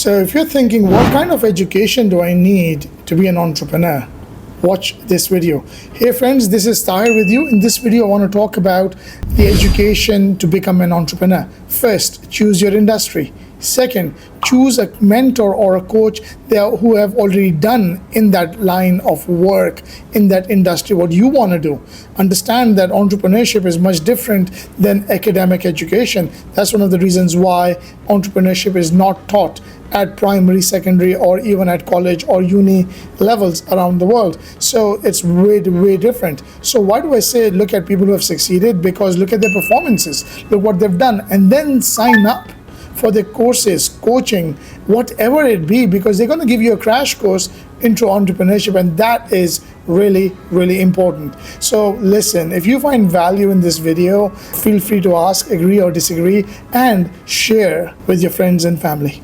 So if you're thinking, what kind of education do I need to be an entrepreneur? Watch this video. Hey friends, this is Tahir with you. In this video, I want to talk about the education to become an entrepreneur. First, choose your industry. Second, choose a mentor or a coach who have already done in that line of work, in that industry, what you want to do. Understand that entrepreneurship is much different than academic education. That's one of the reasons why entrepreneurship is not taught at primary, secondary, or even at college or uni levels around the world. So it's way different. So why do I say look at people who have succeeded? Because look at their performances, look what they've done, and then sign up for the courses, coaching, whatever it be, because they're going to give you a crash course into entrepreneurship, and that is really important. So listen, if you find value in this video, feel free to ask, agree or disagree, and share with your friends and family.